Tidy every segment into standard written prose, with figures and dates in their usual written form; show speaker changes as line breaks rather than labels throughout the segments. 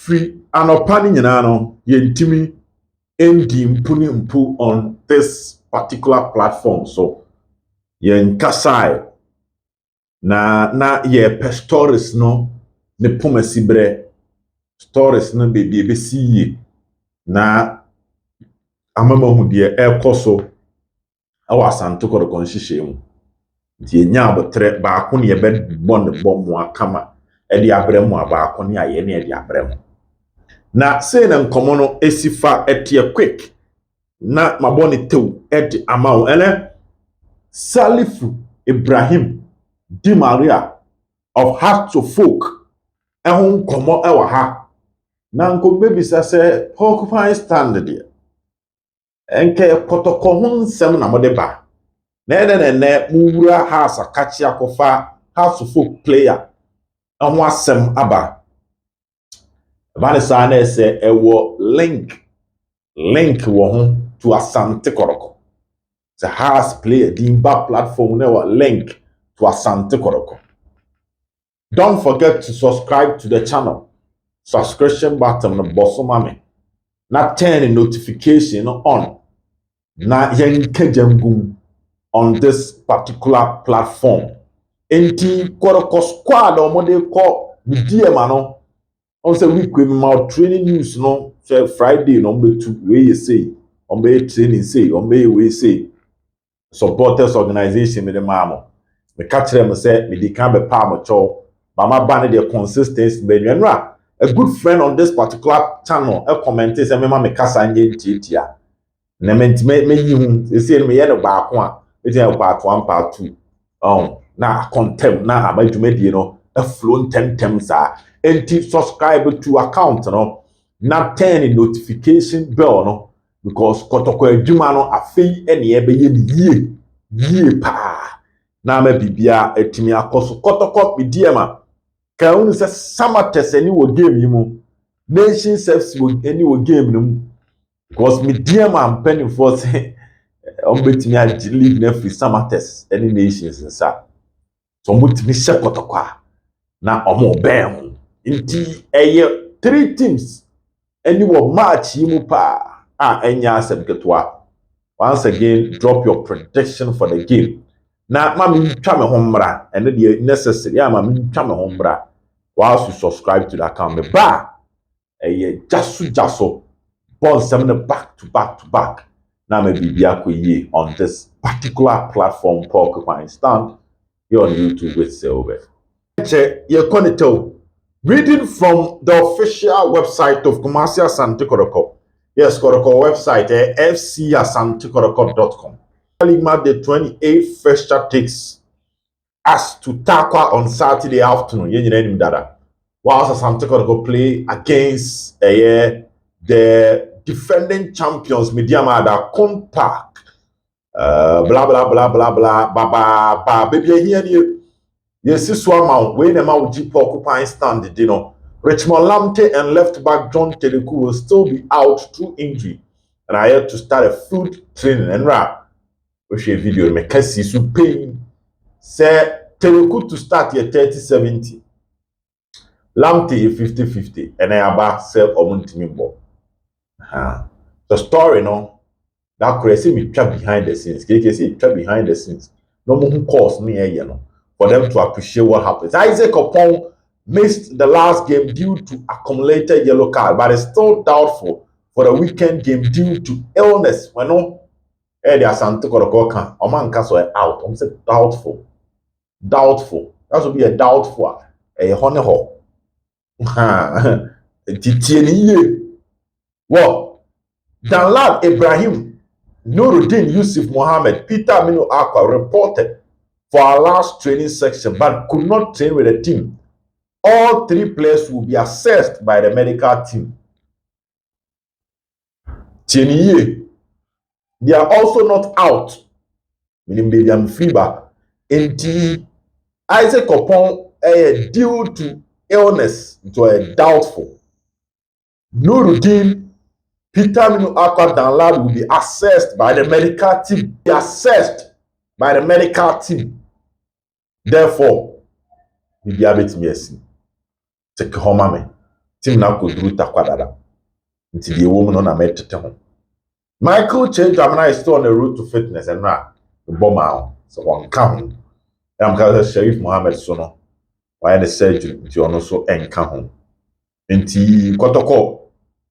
free anopa ni nyina no yentimi endi mpu on this particular platform so yenkasai na ye stories no ne pomasi bre stories no be besiye na amama hu de ekoso awa Asante Kotoko nhihye mu die nya abotre ba ko ne ye be bom akama e de abrɛ mu aba ko ne aye ne de abrɛ mu na say na nkomo no esifa etie quick na mabone tew ed amawo ele Salifu Ibrahim Di Maria of Heart to Folk ehun komo ewa ha na nko bebisa se Porcupine stand de enke Kotoko ho nsem na mode ba na ene muwura house akachi akofa Heart to Folk player ehun asem aba bani sa na ese ewo link wo ho to Asante Kotoko the house player the imba platform na link to Asante Kotoko. Don't forget to subscribe to the channel. Subscription button na bosso mame. Na turn the notification on. Na yenkejangum on this particular platform. Enti Kotoko squad omode ko Medeama no. On say week we ma training news no say Friday no be 2 wey you say. On be training say, on be we say. Supporters organization Medeama. Me catch them say me di kan be pa mo cho mama ban the consistency be nwa a good friend on this particular channel a comment say me kasa nye ntiatia na me yi hu say me ye no ba ko a e dey part 1 part 2 na content na abadwumadi no a flow ntem sa enti subscribe to account no na turn notification bell no because Kotoko adwuma no afei ene ye be ye yie pa na ma bibia etimi akoso Kotoko Medeama ka unu se samates ani wo game yi mu nation service wo ani wo game no mu because Medeama penny for say betimi a league na free samates any nations nsa so mutimi se Kotoko na omo ben nti eye 3 teams ani wo match yi mu pa enya asem ketwa. Once again, drop your prediction for the game. Now, mami twa me hombra, and the necessary. Yeah, mami twa me hombra. Whilst you subscribe to the account, me ba, jaso, bon seven back to back. Now me bibia ye on this particular platform, Porcupine Stand, here on YouTube with Silver. Reading from the official website of Kumasi Asante Kotoko. Yes, Kotoko website, fcasantekotoko.com. The 28th fixture takes us to Takwa on Saturday afternoon. Whilst Asante Kotoko play against the defending champions, Medeama at Park. Blah, blah, blah, blah, blah, ba. Baby, here, yes, this one mount, when a mount G Porcupine Stand, you know. Richmond Lamte and left back John Teleku will still be out through injury. And I had to start a food training and rap. Which a video me kasi su pain. Say Teleku to start your 30-70. Lamte 50-50. And I about self omuntimimbo. The story no. That crazy me trap behind the scenes. Can see trap behind the scenes. No more cause me you know. For them to appreciate what happens. Isaac Opong missed the last game due to accumulated yellow card, but is still doubtful for the weekend game due to illness. When no, the Asante Kotoko can Oman Castle out. I'm saying doubtful. That would be a doubtful. A honey hole. Well, Danlad Ibrahim, Nuruddin Yusuf Mohammed, Peter Aminu Aqua reported for our last training section, but could not train with the team. All 3 players will be assessed by the medical team. Tieniye, they are also not out. Meaning Medium Fiba. Indeed, Isaac Opon due to illness, to a doubtful. Nuruddin, Peter Minu Aqua Danlad will be assessed by the medical team. Be assessed by the medical team. Therefore, we be able to be take home. team na koduru takwadada nti die wo mu no na metete ho Michael Che Jamina is still on the road to fitness and na bomb so one come am ka Sharif Mohammed so no why the surgery nti ono so enka ho nti Kotoko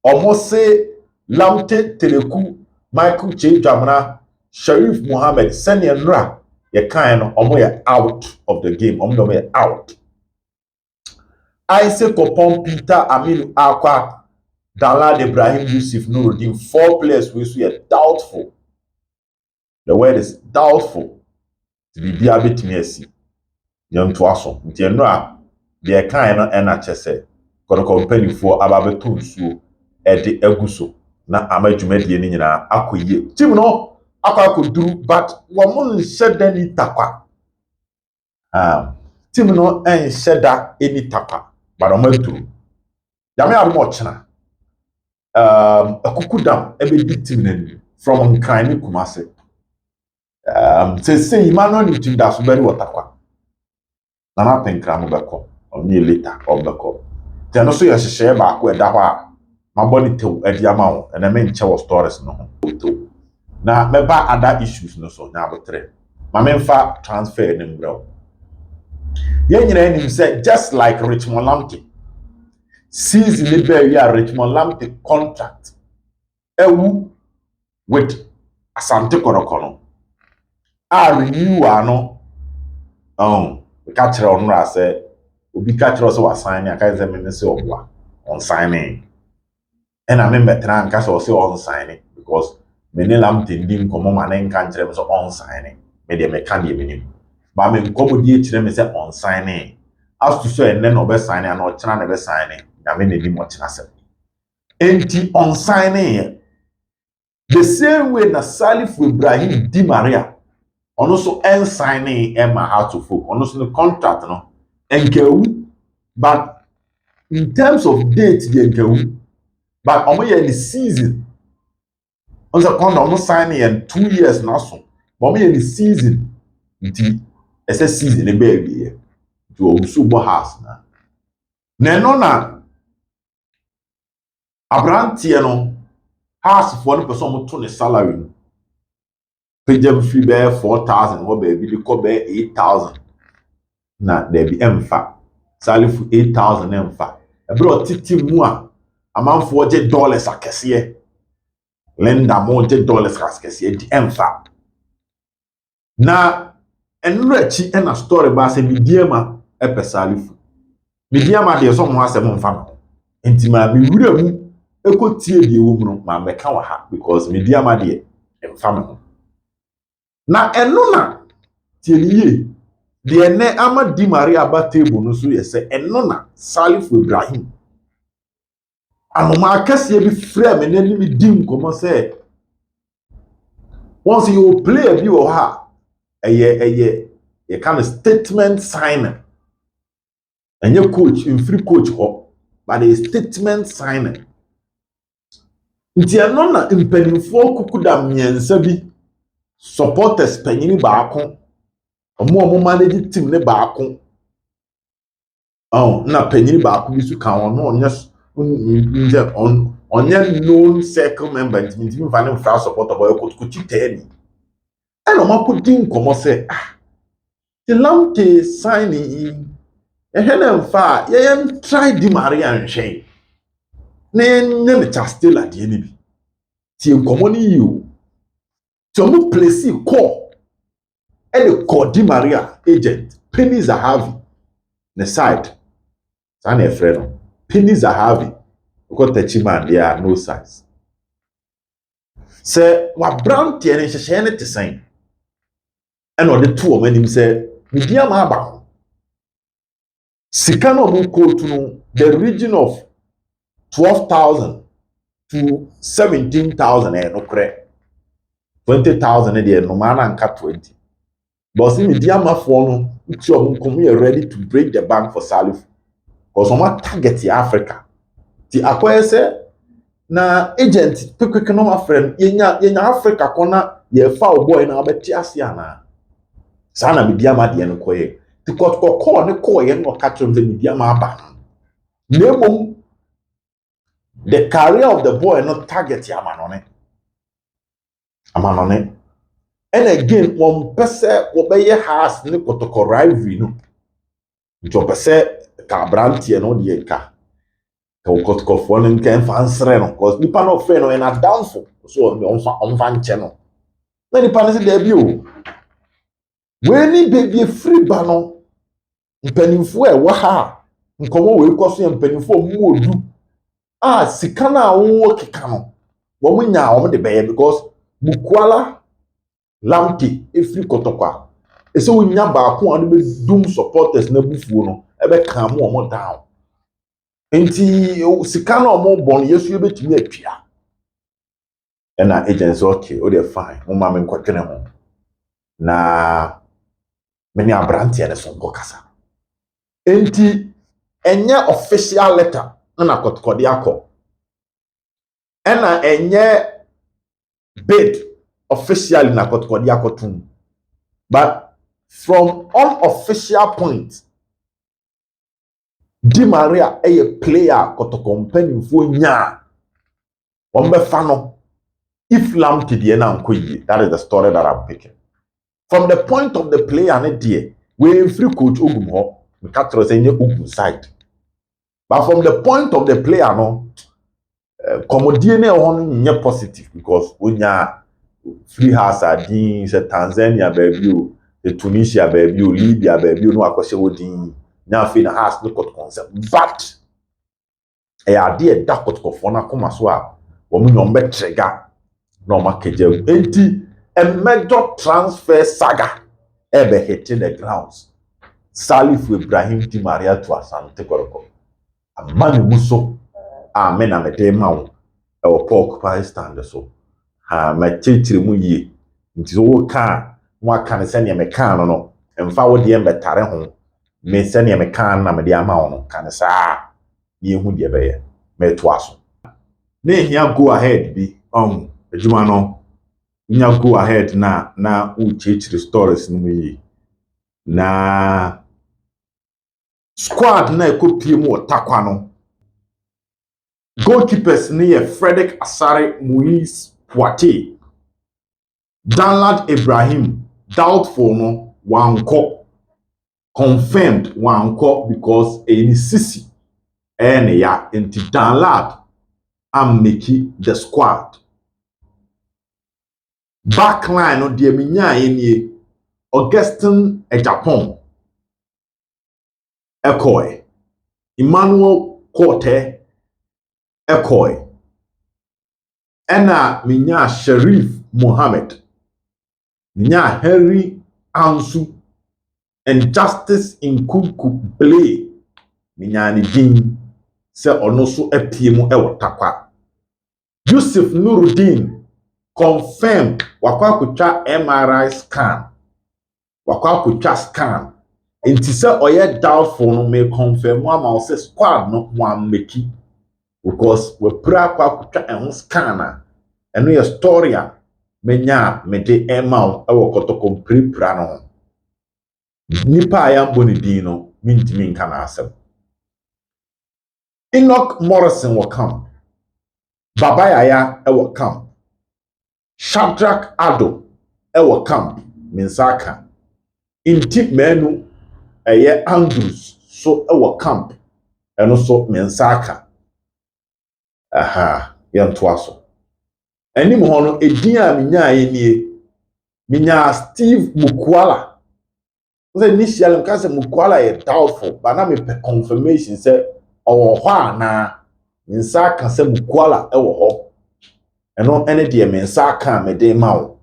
almost say Lamte Teleku Michael Che Jamina Sharif Mohammed senior nra ye kan no omo ye out of the game omo ye out Isaac Opon Peter Aminu Akwa Dalad Ibrahim Yusuf Nuruddin 4 players we so doubtful. The word is doubtful to be betimi asi. Yon to aso. Nti eno a de kan no na chese. Kono company for ababeto nsuo e de aguso na amadwumadie ni nyina akoyie. Team no akoduru but wo mo nhyɛ da ni takwa. Team no nhyɛ da eni takwa. But o maduru. Yame abo chena. Akukudam ebe team nani from Nkrani Kumase. Say Emmanuel Newton das very watakwa. Nana penkra mo beko. Oni later or beko. Teno so ye hye ba ko eda ho a maboni tew edi ama wo. Na me nche wo stories no ho. Na meba other issues no so na abotre. Ma memfa transfer ni mbrɛ. Ye nyina nim say just like Richmond Lamte. Season ni be ya Richmond Lamte contract. Ewu with Asante Kotoko renew ano we catch on ra say obi catch us was signing aka say me say obwa on signing and I remember tran ka say on signing because me ne lam tindim komo ma na nka nkyere me so on signing me de me ka de me nim ba me nkomo die kire me say on signing as to say enne no be signing and o kira na be signing na me ne dim o kira say enti on signing the same way na Salif Ibrahim Di Maria ono so signing Emma how to folk ono so the contract no enkewu but in terms of date the enkewu but omo ye the season on the contract ono signing in 2 years na so but omo ye the season nti ese season e be be to obusu bo house na no na abrantie no house for no person mo to ne salary no pejam free be 4,000 wo be bi ko be 8,000 na there be emfa Salif 8,000 emfa ebro titi mu a amanfo je dollars akese lenda mo je dollars akese di emfa na enrachi na story ba se Medeama epe Salif Medeama de so mo asem mfa no enti ma me wura mu ekotie die wo mu no ma meka wa ha because Medeama de emfa no na eno na tieliye de ne ama Di Maria ba table no so yese eno na Salif Ibrahim anoma akase bi frame me nani mi dim komo say once you play a view ha eye kind of statement signing enye coach in free coach ho but a statement signing nti eno na impenifo kukuda miensa bi supporters panyini baako omo manage team ne baako na panyini baako bi su kan ono onye known circle member ntimi fa ne fra supporter boy kotukuti tani and o makodi nkomo say the Lamte signing ehena mfa ye try Di Maria nhwen ne ne chastela de ni bi ti nkomo ni you so mo place call and call Di Maria agent Penny Zahavi the side sana e friend Penny Zahavi because the man there are no size say wa brand tie ne hyehye ne tesan and on the two of him say Medeama aba sika no mo quote no the region of 12,000 to 17,000 no kre 20,000 there no man anka 20 but see Medeama for no uti o come here ready to break the bank for Salif because some target Africa ti akoye say na agent quick no my friend yenya Africa kona ye fa boy na obeti ase ana sana Medeama de no koye ti Kotoko ne koye no ka trom ze Medeama aba na mom the career of the boy not target Yamanone. Amanone. And again, one person obey has no Kotoko rivalry no. Nti pese ka brantie no de ka. Ka Kotoko fo no nkan fansre no cause nipa no fe no na downfall. So on fan che no. Na nipa no se there bi o. We ni baby free ba no. Mpanimfo e wa ha. Nkomo we koso ya mpanimfo mu odu. Ah sika na wo keka no. Wo munya wo de beye because Bukwala Lamte efiri Kotoko. Ese wonya ba ko ade be dum supporters na bufuo no ebe kan mo omo down. Enti sika na omo bon Yesu ebetimi atwia. Na agents okay, o dey fine. Mo ma me nkotwene ho. Na many abrantie ne so nkokasa. Enti enye official letter na Kotoko de akọ. Na enye bid officially na Kotoko de akọ. But from unofficial point, Di Maria a player Kotoko mpanimfo nya ombefa no if Lamte de na nkoyi. That is the story that I'm picking. From the point of the player ne de we free coach ogum ho we catch say nye ogum side. But from the point of the player no komodie na ho nye positive because onya free house adin say Tanzania baby o, the Tunisia baby o, Libya baby o no akwose odin nya fi na house no Kotoko concept. But ade da Kotoko fo na koma so a wo mu nyom trigger no makeje enti a major transfer saga ever hitting the grounds. Salif Ibrahim Di Maria to Asante Kotoko. A man muso amen na Medeama wo e wo pork pie stand so. Ha ma chichiri mu yi. Nti so wo ka mo aka ne se ne me kan no emfa wo de embetare ho. Me se ne me kan na Medeama wo no kan sa ye hu de be ye. Me to aso. Na ehia go ahead bi adwuma no nya go ahead na uchichiri stories no yi. Na squad na ekopie mu otakwa no goalkeepers ni ye Frederick Asare Moise Poitier, Danlad Ibrahim doubtful no wanko, confirmed wanko because any sisi ene ya enti Danlad am make the squad. Backline no de minya enie Augustin Ejapon Ekoy, Emmanuel Korte Ekoy, Ena minya Sharif Mohammed, minya Henry Ansu, and Justice Nkunku Blay, minya ni din se ono so apie mu ewo takwa. Yusuf Nuruddin confirmed wakwa kutwa MRI scan. Wakwa kutwa scan. Enti se oye doubtful no me confirm ama o se squad no wan meki because we pra kwa kutwa ehun scan na eno ye story a menya me de ema e wo Kotoko pra no nipa aya mboni din no mintimi nka na asem. Enoch Morrison will come. Baba Yaya will come. Shadrach Ado will come. Minsaka. Inti menu eye Andrews so will come. And also Minsaka. Aha, yantwaso. Eni mohono edinya minya yenie. Minya Steve Mukwala. Say initially because Mukwala is doubtful, but now me confirmation say owo ho na Minsaka say Mukwala e wo ho. Eno ene de Minsaka Medeama wo.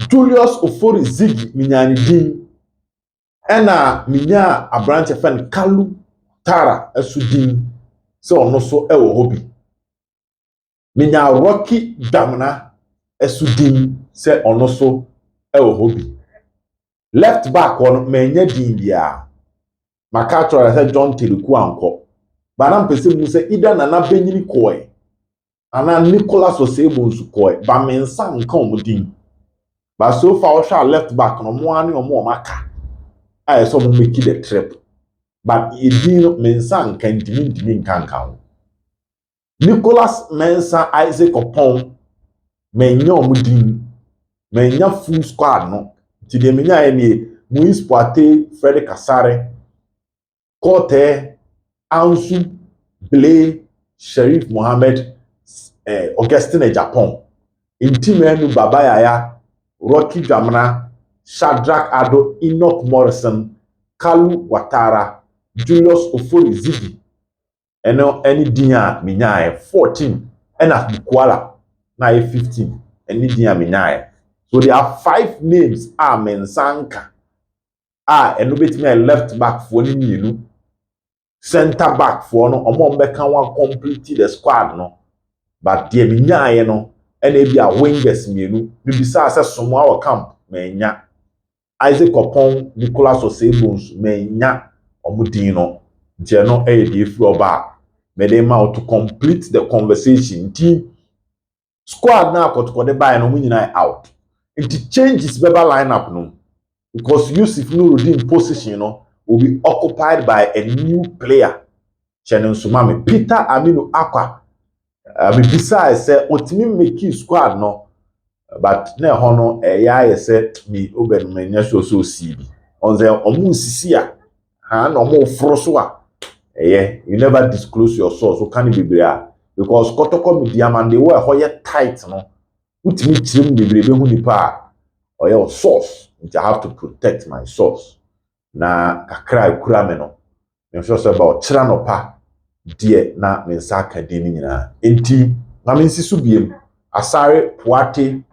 Julius Ofori Zigi minyani din. Ena minya abranche fan Kalu Tara esudin se ono so e wo hobi. Minya Rocky Damna esudin se ono so e wo hobi. Left back on menye din bia. Makacho say John Teluku anko. Banam pese mu se ida na benyini koe. Ana Nicholas Osebo nsu koe. Ba mensa nka omudin. But so far shall left back no mo ani omo maka. I saw me make the trip. But idin mensa nka ntimi nka nka. Nicholas Mensah, Isaac Opon, menya omudin, menya full squad no. Ti de menya ene Moise Poate, Freddy Kasare, Kote, Ansu, Blay, Sharif Mohammed, Augustine Japan. Intimenu Babayaya, Rocky Jamana, Shadrach Ado, Enoch Morrison, Kalu Watara, Julius Ofori Zigi. Eno any dia minyae 14 ena Bukwala na 15 any dia minyae. So there are 5 names a mensanka eno betime left back for ni mienu, center back for no omo mbeka wan complete the squad no, but dia minyae no ena e bia wingers mienu bibisa ase somo a camp menya Isaac Opon, Nicholas Osebons menya omudin no ntia no e dey free oba Medeama to complete the conversation. Team squad now Kotoko de buy no nyina out. It changes beba lineup no because Yusuf Nuruddin position no will be occupied by a new player. Chenen Sumame Peter Aminu Akwa. Me besides say otimi make squad no but na ho no ya say me oben menya so CB. On say omu sisi a ha na omu foro so a you never disclose your source. So can it be there? Because Kotoko Medeama they were hoye tight no. Utimi chim be brebe hu nipa or your source. I have to protect my source. Na kakra kura me no. Me sure say about chira no pa die na me nsa ka di ni nyina. Enti na me nsisu biem Asare Poate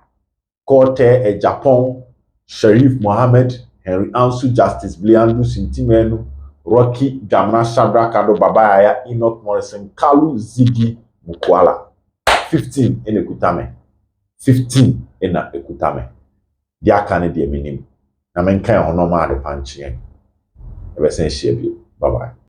Kote Japan Sharif Mohammed Henry Ansu Justice Bliandu Sintimenu Rocky Jamna Shadrach Ado Babayaya Enoch Morrison Kalu Zigi Bukwala 15 in Ekutame 15 in Ekutame dia kan de minim na menkan hono ma de panche e be sen hia bi bye bye.